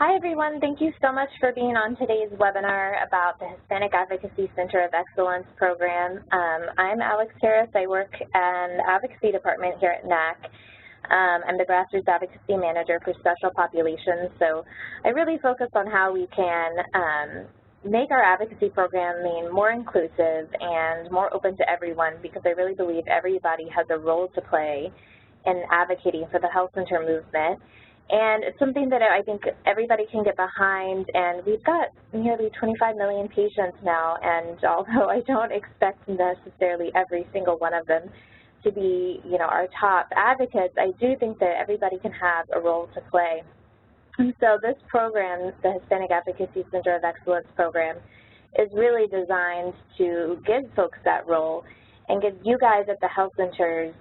Hi, everyone. Thank you so much for being on today's webinar about the Hispanic Advocacy Center of Excellence program. I'm Alex Harris. I work in the Advocacy Department here at NAC. I'm the Grassroots Advocacy Manager for Special Populations, so I really focus on how we can make our advocacy programming more inclusive and more open to everyone, because I really believe everybody has a role to play in advocating for the health center movement. And it's something that I think everybody can get behind, and we've got nearly 25 million patients now, and although I don't expect necessarily every single one of them to be, our top advocates, I do think that everybody can have a role to play. And so this program, the Hispanic Advocacy Center of Excellence program, is really designed to give folks that role and give you guys at the health centers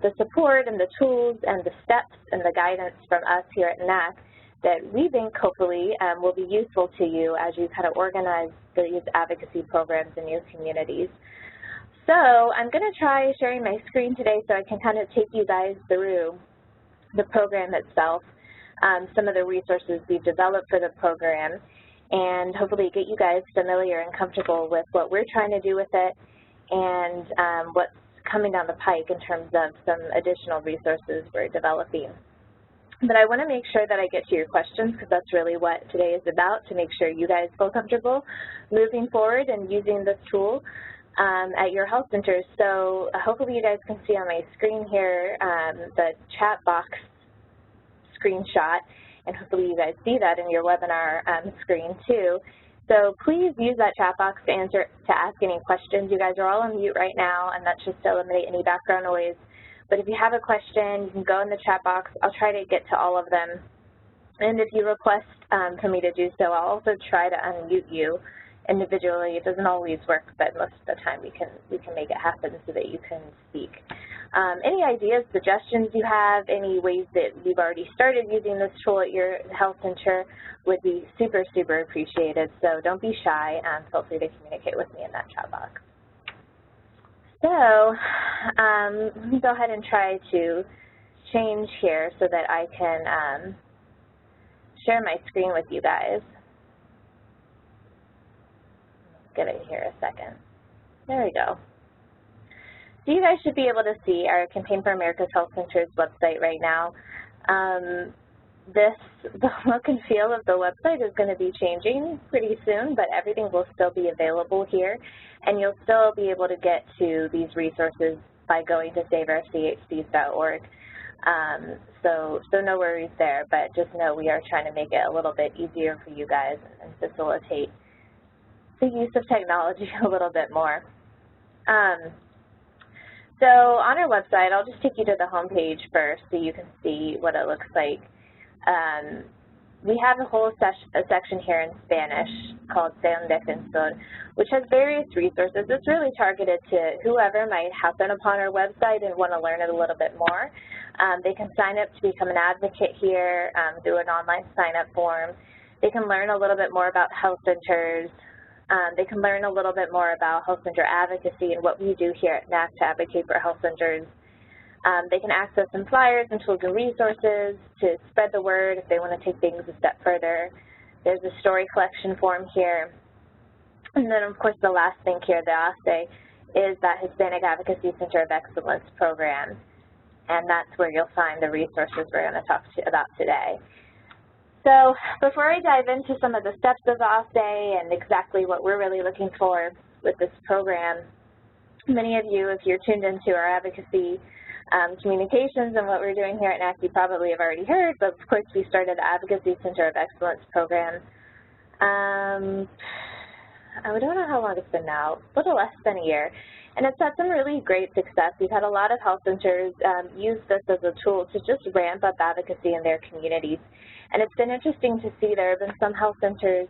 the support and the tools and the steps and the guidance from us here at NAC that we think hopefully will be useful to you as you kind of organize these advocacy programs in your communities. So I'm going to try sharing my screen today so I can kind of take you guys through the program itself, some of the resources we've developed for the program, and hopefully get you guys familiar and comfortable with what we're trying to do with it and what's coming down the pike in terms of some additional resources we're developing. But I want to make sure that I get to your questions, because that's really what today is about, to make sure you guys feel comfortable moving forward and using this tool at your health centers. So hopefully you guys can see on my screen here the chat box screenshot, and hopefully you guys see that in your webinar screen too. So please use that chat box to ask any questions. You guys are all on mute right now, and that's just to eliminate any background noise. But if you have a question, you can go in the chat box. I'll try to get to all of them. And if you request for me to do so, I'll also try to unmute you individually. It doesn't always work, but most of the time we can make it happen so that you can speak. Any ideas, suggestions you have, any ways that you've already started using this tool at your health center would be super, super appreciated. So don't be shy, and feel free to communicate with me in that chat box. So let me go ahead and try to change here so that I can share my screen with you guys. Give it here a second. There we go. So you guys should be able to see our Campaign for America's Health Centers website right now. The look and feel of the website is going to be changing pretty soon, but everything will still be available here, and you'll still be able to get to these resources by going to saveourchcs.org. So no worries there, but just know we are trying to make it a little bit easier for you guys and facilitate the use of technology a little bit more. So on our website, I'll just take you to the home page first so you can see what it looks like. We have a whole section here in Spanish called Se un Defensor, which has various resources. It's really targeted to whoever might happen upon our website and want to learn it a little bit more. They can sign up to become an advocate here through an online sign-up form. They can learn a little bit more about health centers. They can learn a little bit more about health center advocacy and what we do here at NAC to advocate for health centers. They can access some flyers and tools and resources to spread the word if they want to take things a step further. There's a story collection form here. And then, of course, the last thing here, the ASE, is that Hispanic Advocacy Center of Excellence program. And that's where you'll find the resources we're going to talk about today. So before I dive into some of the steps of the ASE and exactly what we're really looking for with this program, many of you, if you're tuned into our advocacy communications and what we're doing here at NAC, you probably have already heard, but of course we started the Advocacy Center of Excellence program. I don't know how long it's been now, a little less than a year. And it's had some really great success. We've had a lot of health centers use this as a tool to just ramp up advocacy in their communities. And it's been interesting to see there have been some health centers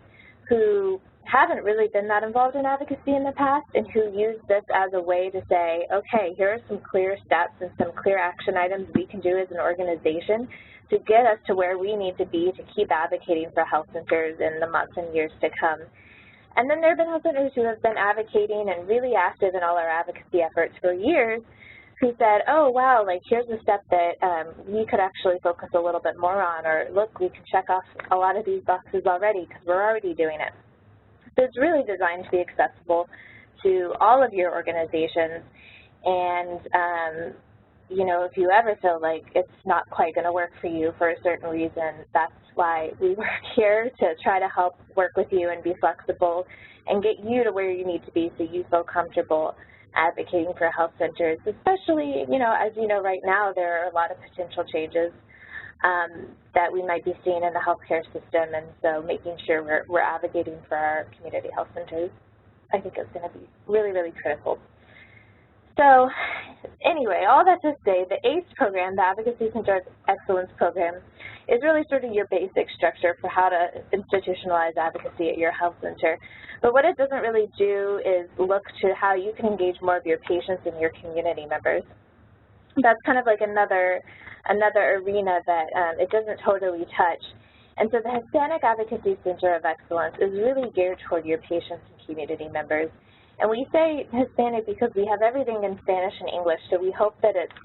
who haven't really been that involved in advocacy in the past and who use this as a way to say, okay, here are some clear steps and some clear action items we can do as an organization to get us to where we need to be to keep advocating for health centers in the months and years to come. And then there have been health centers who have been advocating and really active in all our advocacy efforts for years who said, oh, wow, like here's a step that we could actually focus a little bit more on, or look, we can check off a lot of these boxes already because we're already doing it. So it's really designed to be accessible to all of your organizations, and you know, if you ever feel like it's not quite going to work for you for a certain reason, that's why we work here, to try to help work with you and be flexible and get you to where you need to be so you feel comfortable advocating for health centers, especially, you know, as you know, right now there are a lot of potential changes that we might be seeing in the healthcare system, and so making sure we're advocating for our community health centers, I think is going to be really, really critical. So anyway, all that to say, the ACE program, the Advocacy Center of Excellence program, is really sort of your basic structure for how to institutionalize advocacy at your health center. But what it doesn't really do is look to how you can engage more of your patients and your community members. That's kind of like another arena that it doesn't totally touch. And so the Hispanic Advocacy Center of Excellence is really geared toward your patients and community members. And we say Hispanic because we have everything in Spanish and English, so we hope that it's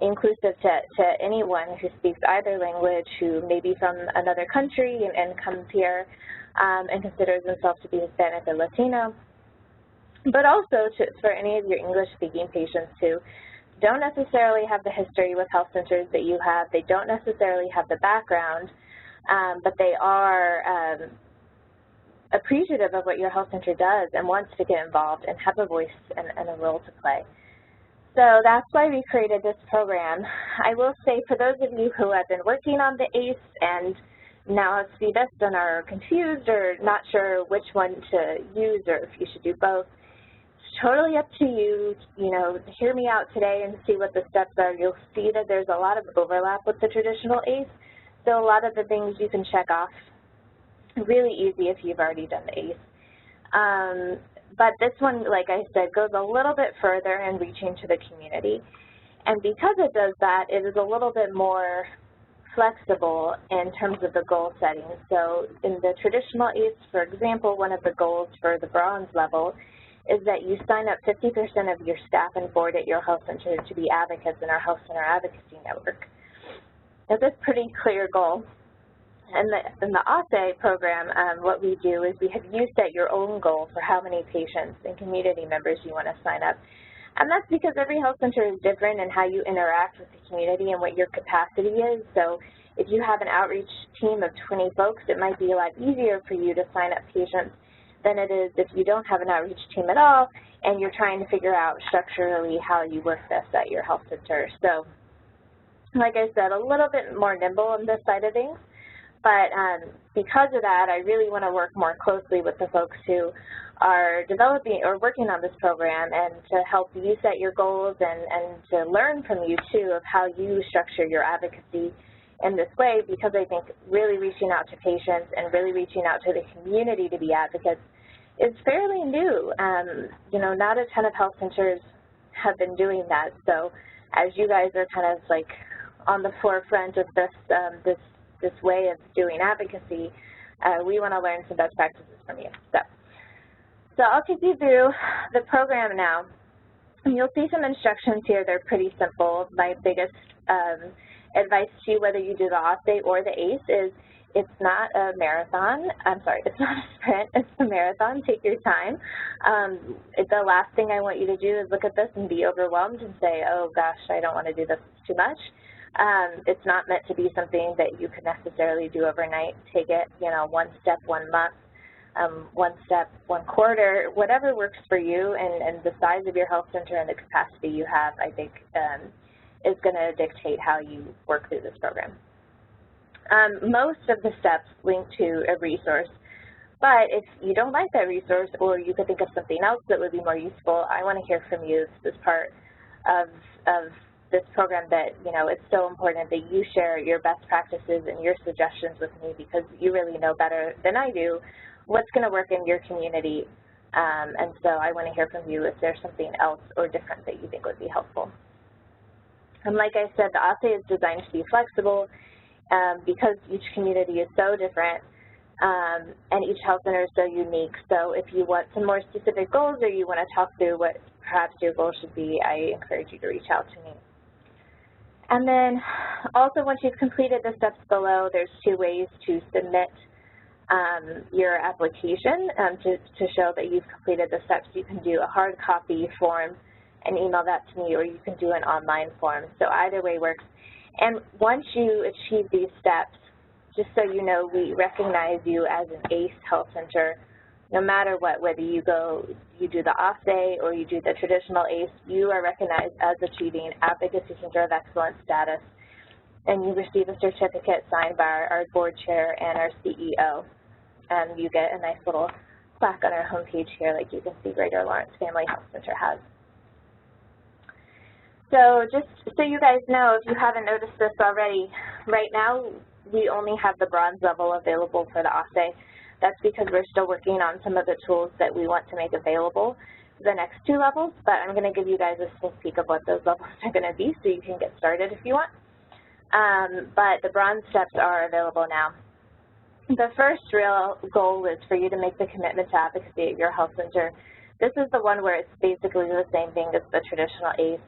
inclusive to anyone who speaks either language, who may be from another country and comes here and considers themselves to be Hispanic or Latino, but also for any of your English-speaking patients who don't necessarily have the history with health centers that you have. They don't necessarily have the background, but they are appreciative of what your health center does and wants to get involved and have a voice and a role to play. So that's why we created this program. I will say, for those of you who have been working on the ACE and now have see this and are confused or not sure which one to use or if you should do both, it's totally up to you. You know, hear me out today and see what the steps are. You'll see that there's a lot of overlap with the traditional ACE, so a lot of the things you can check off really easy if you've already done the ACE. But this one, like I said, goes a little bit further in reaching to the community. And because it does that, it is a little bit more flexible in terms of the goal setting. So in the traditional ACE, for example, one of the goals for the bronze level is that you sign up 50% of your staff and board at your health center to be advocates in our Health Center Advocacy Network. That's a pretty clear goal. In the ASE program, what we do is we have you set your own goal for how many patients and community members you want to sign up. And that's because every health center is different in how you interact with the community and what your capacity is. So if you have an outreach team of 20 folks, it might be a lot easier for you to sign up patients than it is if you don't have an outreach team at all and you're trying to figure out structurally how you work this at your health center. So like I said, a little bit more nimble on this side of things. But because of that, I really want to work more closely with the folks who are developing or working on this program and to help you set your goals and to learn from you, too, of how you structure your advocacy in this way, because I think really reaching out to patients and really reaching out to the community to be advocates is fairly new. You know, not a ton of health centers have been doing that. So as you guys are kind of like on the forefront of this way of doing advocacy, we want to learn some best practices from you. So I'll take you through the program now. You'll see some instructions here. They're pretty simple. My biggest advice to you, whether you do the ASE or the ACE, is it's not a marathon. I'm sorry, it's not a sprint. It's a marathon. Take your time. The last thing I want you to do is look at this and be overwhelmed and say, oh, gosh, I don't want to do this. It's too much. It's not meant to be something that you could necessarily do overnight. Take it, you know, one step, 1 month, one step, 1 quarter, whatever works for you, and the size of your health center and the capacity you have, I think, is going to dictate how you work through this program. Most of the steps link to a resource, but if you don't like that resource or you could think of something else that would be more useful, I want to hear from you. This is part of this program that, you know, it's so important that you share your best practices and your suggestions with me, because you really know better than I do what's going to work in your community. And so I want to hear from you if there's something else or different that you think would be helpful. And like I said, the ASE is designed to be flexible because each community is so different and each health center is so unique. So if you want some more specific goals or you want to talk through what perhaps your goal should be, I encourage you to reach out to me. And then also once you've completed the steps below, there's 2 ways to submit your application to show that you've completed the steps. You can do a hard copy form and email that to me, or you can do an online form. So either way works. And once you achieve these steps, just so you know, we recognize you as an ACE health center. No matter what, whether you do the OSSE or you do the traditional ACE, you are recognized as achieving Advocacy Center of Excellence status, and you receive a certificate signed by our board chair and our CEO. And you get a nice little plaque on our homepage here, like you can see Greater Lawrence Family Health Center has. So just so you guys know, if you haven't noticed this already, right now we only have the bronze level available for the OSSE. That's because we're still working on some of the tools that we want to make available for the next 2 levels, but I'm going to give you guys a sneak peek of what those levels are going to be so you can get started if you want. But the bronze steps are available now. The first real goal is for you to make the commitment to advocacy at your health center. This is the one where it's basically the same thing as the traditional ACE.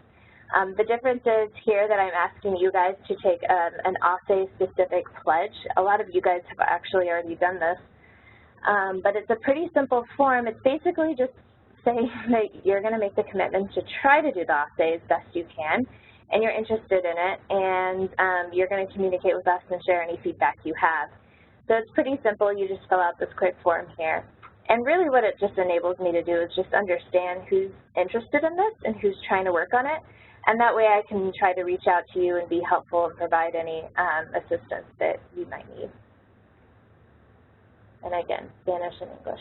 The difference is here that I'm asking you guys to take an OSSE-specific pledge. A lot of you guys have actually already done this. But it's a pretty simple form. It's basically just saying that you're going to make the commitment to try to do the OSSE as best you can, and you're interested in it, and you're going to communicate with us and share any feedback you have. So it's pretty simple. You just fill out this quick form here. And really what it just enables me to do is just understand who's interested in this and who's trying to work on it, and that way I can try to reach out to you and be helpful and provide any assistance that you might need. And again, Spanish and English.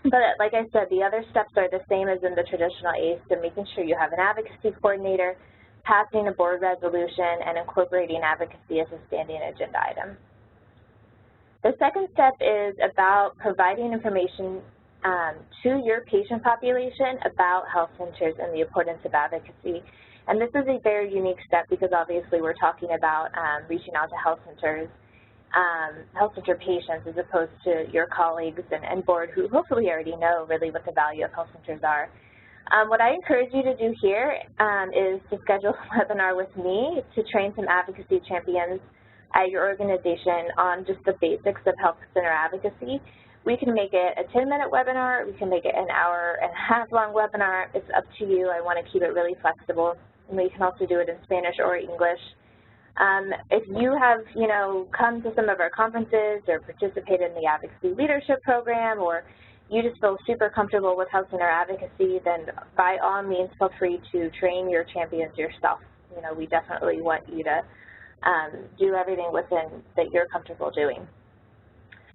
But like I said, the other steps are the same as in the traditional ACE, so making sure you have an advocacy coordinator, passing a board resolution, and incorporating advocacy as a standing agenda item. The second step is about providing information to your patient population about health centers and the importance of advocacy. And this is a very unique step because obviously we're talking about reaching out to health center patients as opposed to your colleagues and board who hopefully already know really what the value of health centers are. What I encourage you to do here is to schedule a webinar with me to train some advocacy champions at your organization on just the basics of health center advocacy. We can make it a 10-minute webinar, we can make it an hour-and-a-half long webinar. It's up to you. I want to keep it really flexible. And we can also do it in Spanish or English. If you have, come to some of our conferences or participated in the Advocacy Leadership Program, or you just feel super comfortable with health center advocacy, then by all means feel free to train your champions yourself. We definitely want you to do everything within that you're comfortable doing.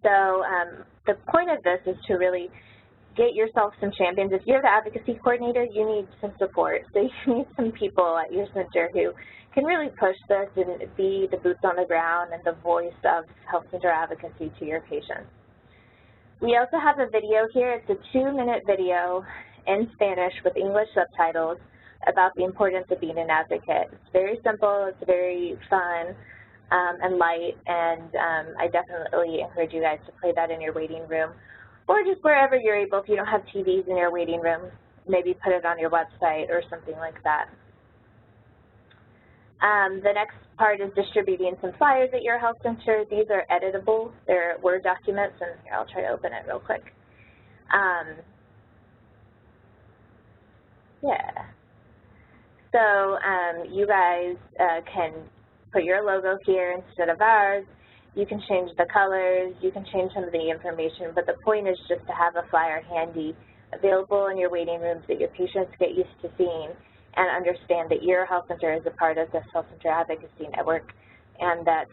So the point of this is to really get yourself some champions. If you're the advocacy coordinator, you need some support. So you need some people at your center who can really push this and be the boots on the ground and the voice of health center advocacy to your patients. We also have a video here. It's a 2-minute video in Spanish with English subtitles about the importance of being an advocate. It's very simple, it's very fun and light, and I definitely encourage you guys to play that in your waiting room or just wherever you're able. If you don't have TVs in your waiting room, maybe put it on your website or something like that. The next part is distributing some flyers at your health center. These are editable. They're Word documents, and here, I'll try to open it real quick. So you guys can put your logo here instead of ours. You can change the colors, you can change some of the information, but the point is just to have a flyer handy, available in your waiting rooms that your patients get used to seeing, and understand that your health center is a part of this health center advocacy network, and that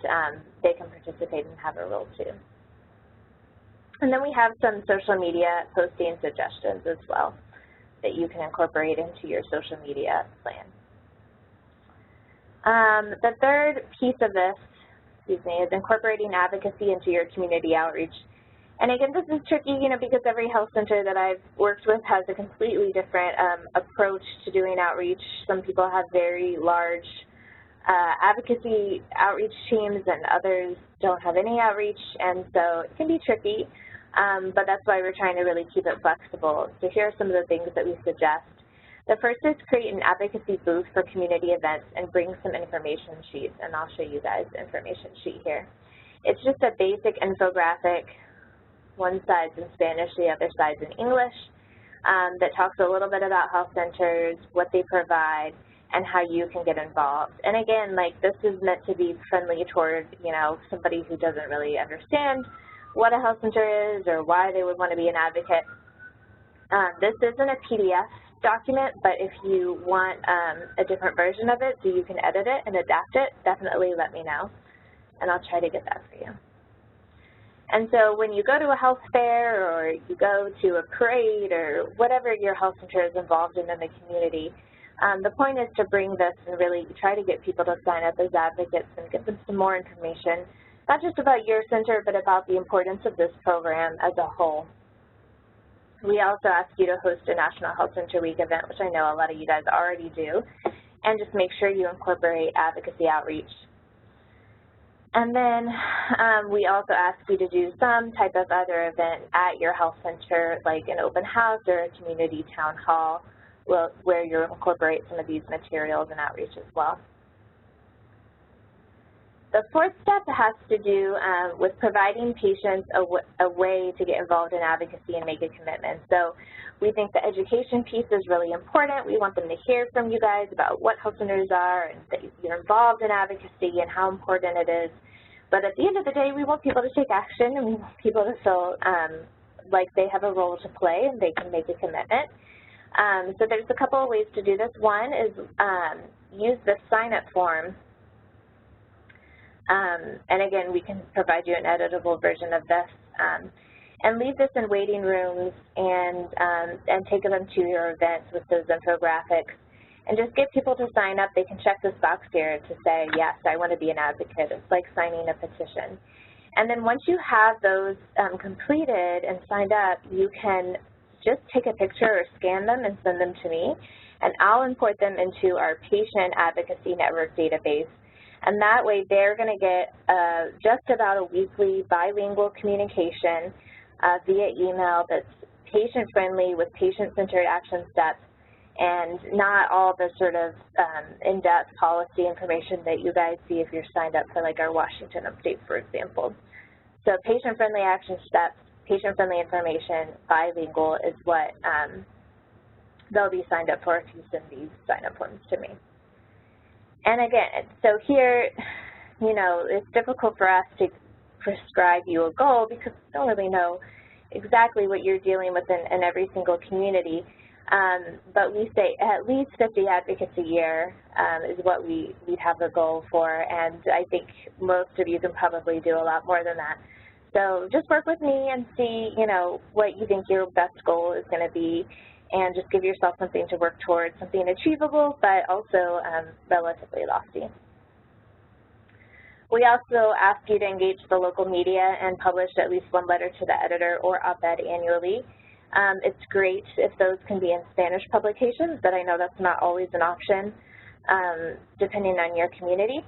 they can participate and have a role too. And then we have some social media posting suggestions as well that you can incorporate into your social media plan. The third piece of this, is incorporating advocacy into your community outreach. And again, this is tricky, because every health center that I've worked with has a completely different approach to doing outreach. Some people have very large advocacy outreach teams, and others don't have any outreach, and so it can be tricky. but that's why we're trying to really keep it flexible. So here are some of the things that we suggest. The first is create an advocacy booth for community events and bring some information sheets, and I'll show you guys the information sheet here. It's just a basic infographic, one side's in Spanish, the other side's in English, that talks a little bit about health centers, what they provide, and how you can get involved. And again, like, this is meant to be friendly toward, you know, somebody who doesn't really understand what a health center is or why they would want to be an advocate. This isn't a PDF document, but if you want a different version of it so you can edit it and adapt it, definitely let me know, and I'll try to get that for you. And so when you go to a health fair or you go to a parade or whatever your health center is involved in the community, the point is to bring this and really try to get people to sign up as advocates and give them some more information, not just about your center, but about the importance of this program as a whole. We also ask you to host a National Health Center Week event, which I know a lot of you guys already do, and just make sure you incorporate advocacy outreach. And then we also ask you to do some type of other event at your health center, like an open house or a community town hall, where you incorporate some of these materials and outreach as well. The fourth step has to do with providing patients a way to get involved in advocacy and make a commitment. So we think the education piece is really important. We want them to hear from you guys about what health centers are and that you're involved in advocacy and how important it is. But at the end of the day, we want people to take action, and we want people to feel like they have a role to play and they can make a commitment. So there's a couple of ways to do this. One is use the sign-up form. And again, we can provide you an editable version of this. And leave this in waiting rooms and take them to your events with those infographics. And just get people to sign up. They can check this box here to say, yes, I want to be an advocate. It's like signing a petition. And then once you have those completed and signed up, you can just take a picture or scan them and send them to me. And I'll import them into our Patient Advocacy Network database. And that way they're going to get just about a weekly bilingual communication via email that's patient-friendly with patient-centered action steps and not all the sort of in-depth policy information that you guys see if you're signed up for like our Washington update, for example. So patient-friendly action steps, patient-friendly information, bilingual is what they'll be signed up for if you send these sign-up forms to me. And again, so here, you know, it's difficult for us to prescribe you a goal because we don't really know exactly what you're dealing with in every single community. But we say at least 50 advocates a year is what we'd have the goal for, and I think most of you can probably do a lot more than that. So just work with me and see, you know, what you think your best goal is going to be, and just give yourself something to work towards, something achievable, but also relatively lofty. We also ask you to engage the local media and publish at least one letter to the editor or op-ed annually. It's great if those can be in Spanish publications, but I know that's not always an option, depending on your community.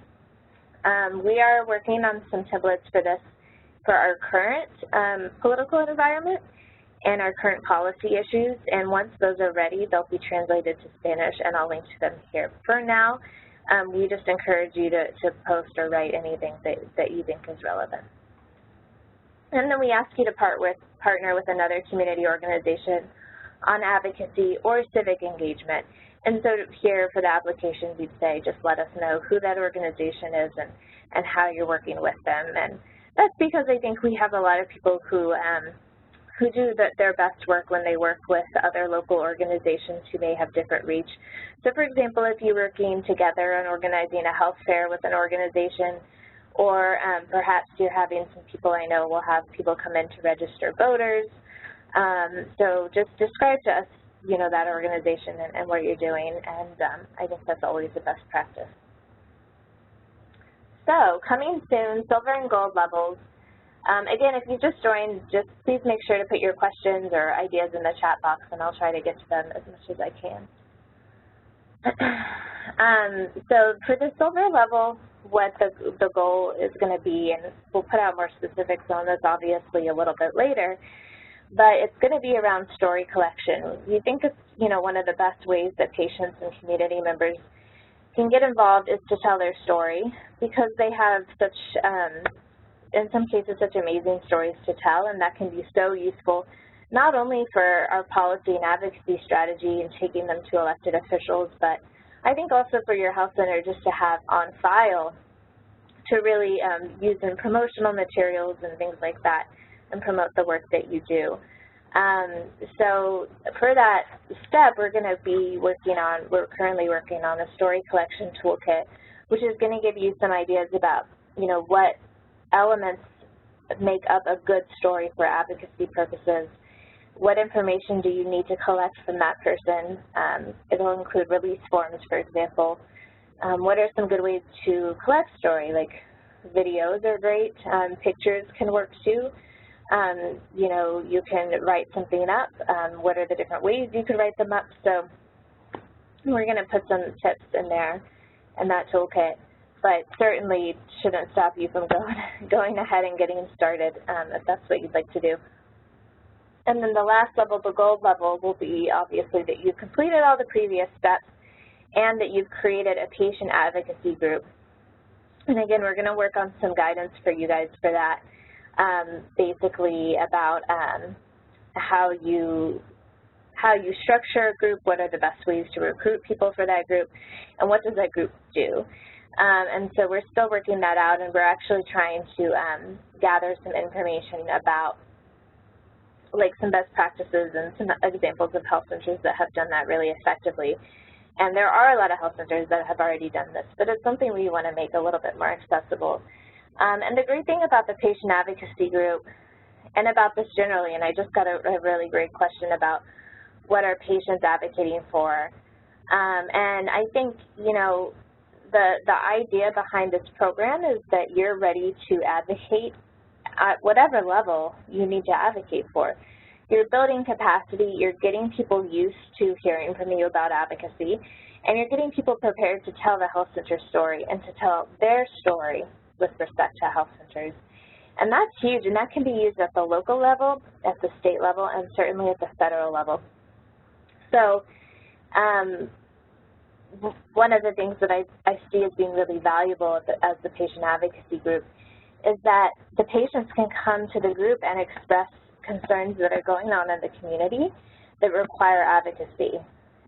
We are working on some templates for this for our current political environment and our current policy issues, and once those are ready, they'll be translated to Spanish, and I'll link to them here. For now, we just encourage you to post or write anything that you think is relevant. And then we ask you to partner with another community organization on advocacy or civic engagement. And so here for the application, we'd say just let us know who that organization is and how you're working with them. And that's because I think we have a lot of people who do their best work when they work with other local organizations who may have different reach. So for example, if you're working together on organizing a health fair with an organization, or perhaps you're having some people I know will have people come in to register voters. So just describe to us, you know, that organization and what you're doing, and I think that's always the best practice. So coming soon, silver and gold levels. Again, if you just joined, just please make sure to put your questions or ideas in the chat box, and I'll try to get to them as much as I can. So for the silver level, what the goal is going to be, and we'll put out more specifics on this obviously a little bit later, but it's going to be around story collection. We think it's, one of the best ways that patients and community members can get involved is to tell their story, because they have such, in some cases, such amazing stories to tell, and that can be so useful not only for our policy and advocacy strategy and taking them to elected officials, but I think also for your health center just to have on file to really use in promotional materials and things like that and promote the work that you do. So for that step, we're going to be we're currently working on a story collection toolkit, which is going to give you some ideas about, what elements make up a good story for advocacy purposes. What information do you need to collect from that person? It'll include release forms, for example. What are some good ways to collect story? Like videos are great. Pictures can work too. You can write something up. What are the different ways you could write them up? So we're going to put some tips in there in that toolkit, but certainly shouldn't stop you from going ahead and getting started if that's what you'd like to do. And then the last level, the gold level, will be obviously that you've completed all the previous steps and that you've created a patient advocacy group. And again, we're going to work on some guidance for you guys for that, basically about how you structure a group, what are the best ways to recruit people for that group, and what does that group do. And so we're still working that out, and we're actually trying to gather some information about like some best practices and some examples of health centers that have done that really effectively. And there are a lot of health centers that have already done this, but it's something we want to make a little bit more accessible. And the great thing about the patient advocacy group and about this generally, and I just got a really great question about what are patients advocating for. And I think, the idea behind this program is that you're ready to advocate at whatever level you need to advocate for. You're building capacity, you're getting people used to hearing from you about advocacy, and you're getting people prepared to tell the health center story and to tell their story with respect to health centers. And that's huge, and that can be used at the local level, at the state level, and certainly at the federal level. So one of the things that I see as being really valuable as the patient advocacy group is that the patients can come to the group and express concerns that are going on in the community that require advocacy.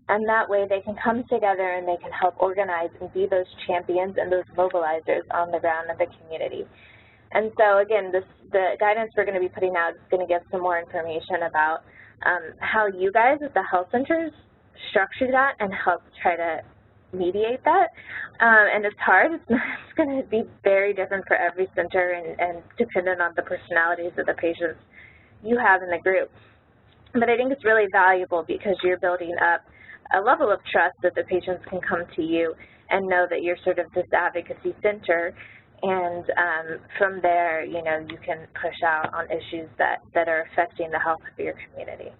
And that way they can come together and they can help organize and be those champions and those mobilizers on the ground in the community. And so again, the guidance we're going to be putting out is going to give some more information about how you guys at the health centers structure that and help try to mediate that. And it's hard. It's going to be very different for every center and dependent on the personalities of the patients you have in the group. But I think it's really valuable because you're building up a level of trust that the patients can come to you and know that you're sort of this advocacy center, and from there, you can push out on issues that are affecting the health of your community.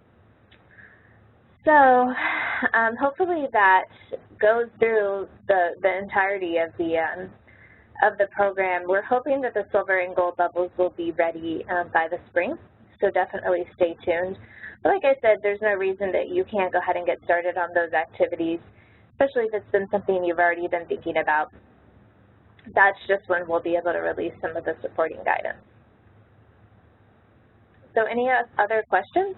So hopefully that goes through the entirety of the program. We're hoping that the silver and gold levels will be ready by the spring, so definitely stay tuned. But like I said, there's no reason that you can't go ahead and get started on those activities, especially if it's been something you've already been thinking about. That's just when we'll be able to release some of the supporting guidance. So any other questions?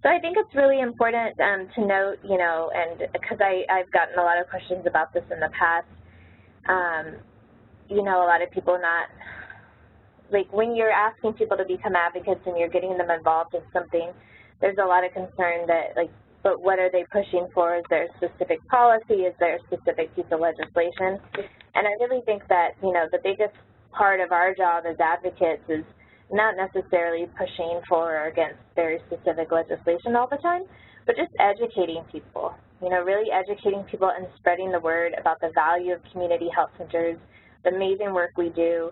So I think it's really important to note, and because I've gotten a lot of questions about this in the past, a lot of people like when you're asking people to become advocates and you're getting them involved in something, there's a lot of concern that, but what are they pushing for? Is there a specific policy? Is there a specific piece of legislation? And I really think that, the biggest part of our job as advocates is not necessarily pushing for or against very specific legislation all the time, but just educating people, really educating people and spreading the word about the value of community health centers, the amazing work we do,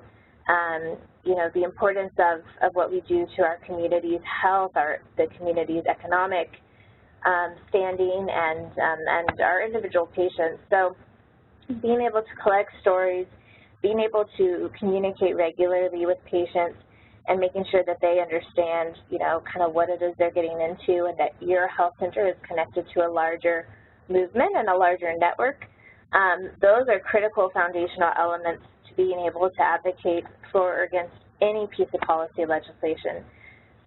the importance of what we do to our community's health, the community's economic standing and our individual patients. So being able to collect stories, being able to communicate regularly with patients, and making sure that they understand, kind of what it is they're getting into, and that your health center is connected to a larger movement and a larger network. Those are critical foundational elements to being able to advocate for or against any piece of policy legislation.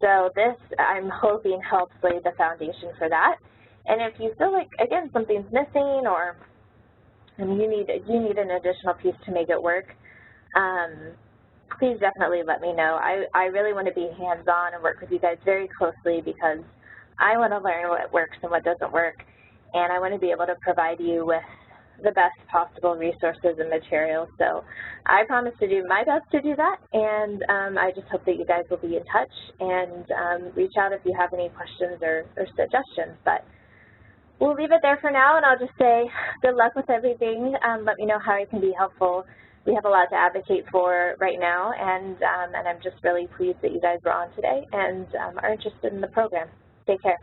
So this, I'm hoping, helps lay the foundation for that. And if you feel like, again, something's missing, or you need an additional piece to make it work, please definitely let me know. I really want to be hands-on and work with you guys very closely, because I want to learn what works and what doesn't work, and I want to be able to provide you with the best possible resources and materials. So I promise to do my best to do that, and I just hope that you guys will be in touch and reach out if you have any questions or suggestions. But we'll leave it there for now, and I'll just say good luck with everything. Let me know how I can be helpful. We have a lot to advocate for right now, and I'm just really pleased that you guys were on today and are interested in the program. Take care.